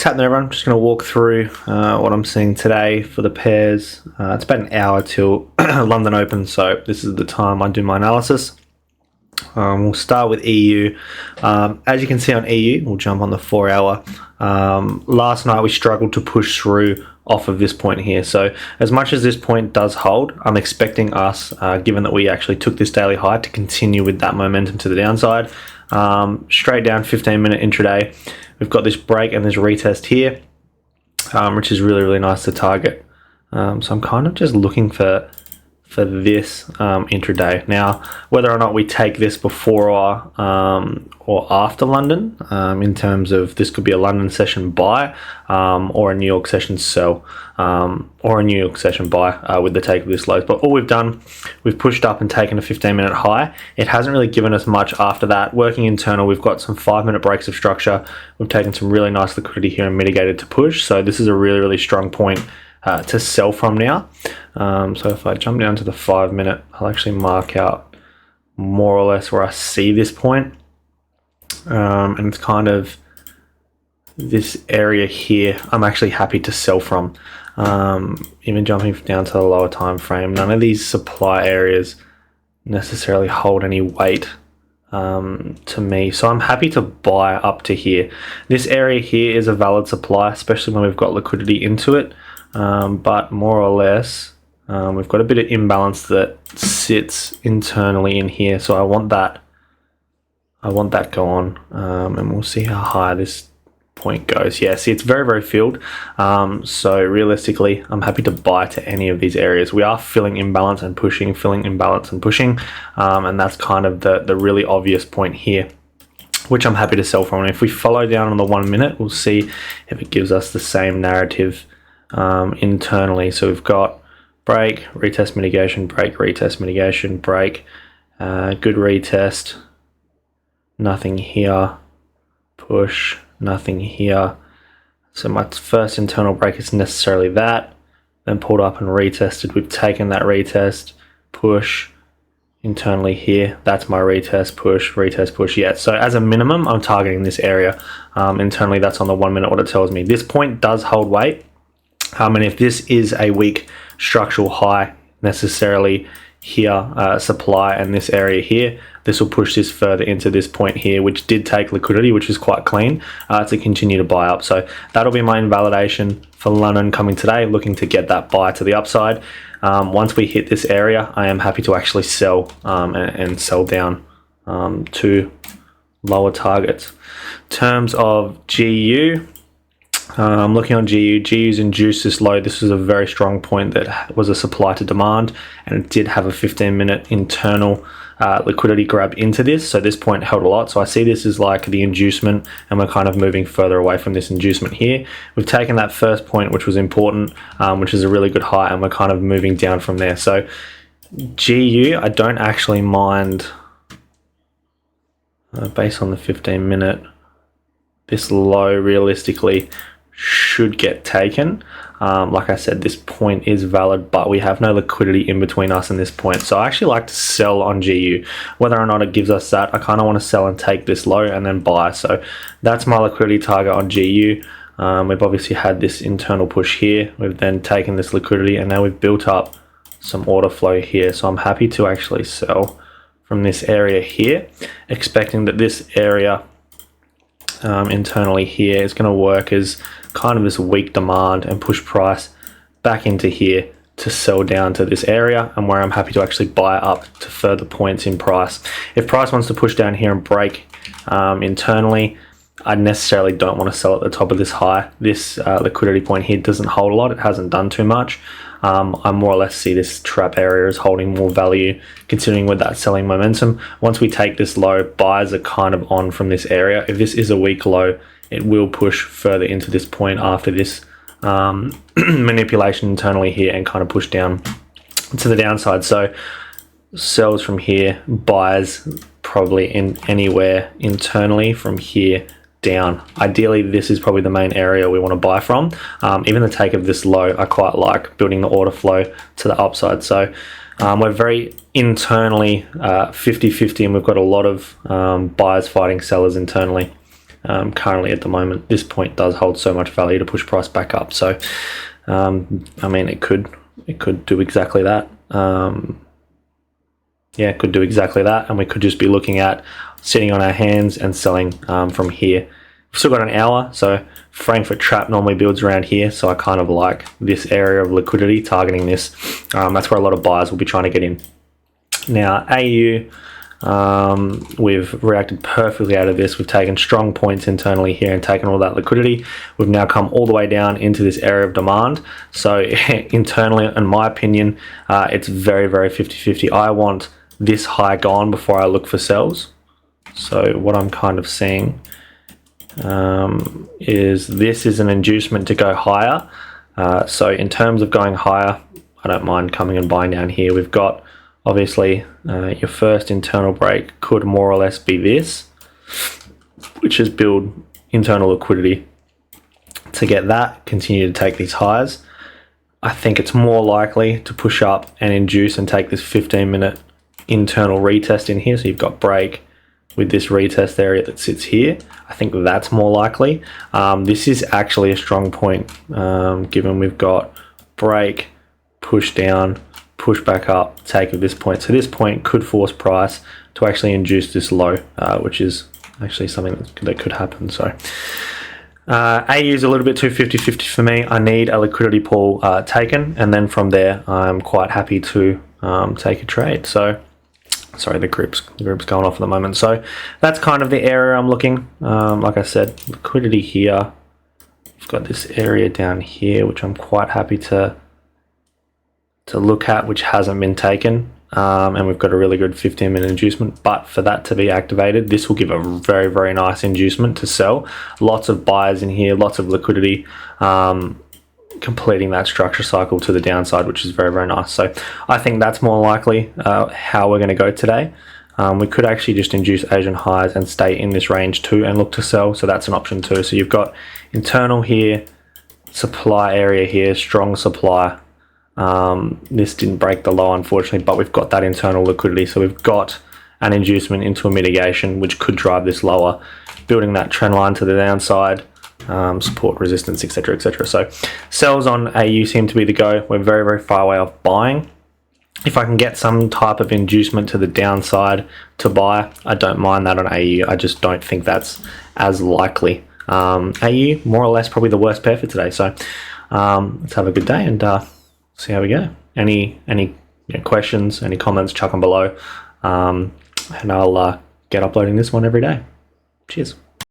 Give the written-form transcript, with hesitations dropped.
What's happening, everyone? I'm just going to walk through what I'm seeing today for the pairs. It's about an hour till London Open, so this is the time I do my analysis. We'll start with EU. As you can see on EU, we'll jump on the 4 hour. Last night we struggled to push through off of this point here. So as much as this point does hold, I'm expecting us, given that we actually took this daily high, to continue with that momentum to the downside. Straight down 15-minute intraday. We've got this break and this retest here, which is really nice to target. So I'm kind of just looking for this intraday. Now, whether or not we take this before or after London, in terms of this could be a London session buy or a New York session sell, or a New York session buy with the take of this low. But all we've done, we've pushed up and taken a 15-minute high. It hasn't really given us much after that. Working internal, we've got some 5-minute breaks of structure. We've taken some really nice liquidity here and mitigated to push. So this is a really strong point to sell from now. So if I jump down to the 5-minute, I'll actually mark out more or less where I see this point. And it's kind of this area here I'm actually happy to sell from. Even jumping down to the lower time frame, none of these supply areas necessarily hold any weight to me, so I'm happy to buy up to here. This area here is a valid supply, especially when we've got liquidity into it. But more or less, we've got a bit of imbalance that sits internally in here. So I want that gone, and we'll see how high this point goes. Yeah, see, it's very filled. So realistically, I'm happy to buy to any of these areas. We are filling imbalance and pushing, filling imbalance and pushing, and that's kind of the really obvious point here, which I'm happy to sell from. And if we follow down on the 1 minute, we'll see if it gives us the same narrative internally. So we've got break, retest, mitigation, break, retest, mitigation, break, good retest, nothing here, push, nothing here. So my first internal break is necessarily that, then pulled up and retested. We've taken that retest, push internally here. That's my retest, push. Yeah, so as a minimum, I'm targeting this area. Internally, that's on the 1 minute, what it tells me. This point does hold weight. And if this is a weak structural high necessarily here, supply, and this area here, this will push this further into this point here, which did take liquidity, which is quite clean, to continue to buy up. So that'll be my invalidation for London coming today, looking to get that buy to the upside. Once we hit this area, I am happy to actually sell and sell down to lower targets. In terms of GU, I'm looking on GU's induced this low. This was a very strong point that was a supply to demand, and it did have a 15-minute internal liquidity grab into this. So this point held a lot. So I see this as like the inducement, and we're kind of moving further away from this inducement here. We've taken that first point, which was important, which is a really good high, and we're kind of moving down from there. So GU, I don't actually mind, based on the 15-minute, this low realistically should get taken. Like I said, this point is valid, but we have no liquidity in between us and this point. So I actually like to sell on GU. Whether or not it gives us that, I kind of want to sell and take this low and then buy. So that's my liquidity target on GU. We've obviously had this internal push here. We've then taken this liquidity, and now we've built up some order flow here. So I'm happy to actually sell from this area here, expecting that this area internally here is going to work as kind of this weak demand and push price back into here to sell down to this area, and where I'm happy to actually buy up to further points in price. If price wants to push down here and break internally, I necessarily don't want to sell at the top of this high. This liquidity point here doesn't hold a lot. It hasn't done too much. I more or less see this trap area as holding more value, continuing with that selling momentum. Once we take this low, buys are kind of on from this area. If this is a weak low, it will push further into this point after this manipulation internally here, and kind of push down to the downside. So sells from here, buys probably in anywhere internally from here down. Ideally, this is probably the main area we want to buy from. Even the take of this low, I quite like building the order flow to the upside. So we're very internally 50-50, and we've got a lot of buyers fighting sellers internally. currently at the moment. This point does hold so much value to push price back up. So, I mean, it could do exactly that. Yeah, it could do exactly that, and we could just be looking at sitting on our hands and selling from here. We've still got an hour, so Frankfurt trap normally builds around here, so I kind of like this area of liquidity, targeting this. That's where a lot of buyers will be trying to get in. Now, AU, we've reacted perfectly out of this. We've taken strong points internally here and taken all that liquidity. We've now come all the way down into this area of demand. So internally, in my opinion, it's very, very 50-50. I want this high gone before I look for sells. So what I'm kind of seeing is this is an inducement to go higher. So in terms of going higher, I don't mind coming and buying down here. We've got obviously your first internal break could more or less be this, which is build internal liquidity to get that, continue to take these highs. I think it's more likely to push up and induce and take this 15-minute internal retest in here. So you've got break with this retest area that sits here. I think that's more likely. This is actually a strong point, given we've got break, push down, push back up, take at this point. So this point could force price to actually induce this low, which is actually something that could happen. So AU is a little bit too 50-50 for me. I need a liquidity pool taken, and then from there I'm quite happy to take a trade. So sorry, the group's going off at the moment. So that's kind of the area I'm looking. Like I said, liquidity here. We've got this area down here, which I'm quite happy to look at, which hasn't been taken. And we've got a really good 15-minute inducement. But for that to be activated, this will give a very, very nice inducement to sell. Lots of buyers in here, lots of liquidity. Completing that structure cycle to the downside, which is very, very nice. So I think that's more likely how we're going to go today. We could actually just induce Asian highs and stay in this range too and look to sell. So that's an option too. So you've got internal here, supply area here, strong supply. This didn't break the low, unfortunately, but we've got that internal liquidity. So we've got an inducement into a mitigation, which could drive this lower, building that trend line to the downside. Support, resistance, etc, etc. So sells on AU seem to be the go. We're very, very far away off buying. If I can get some type of inducement to the downside to buy, I don't mind that on AU. I just don't think that's as likely. AU, more or less, probably the worst pair for today. So let's have a good day and see how we go. Any questions, any comments, chuck them below, and I'll get uploading this one every day. Cheers.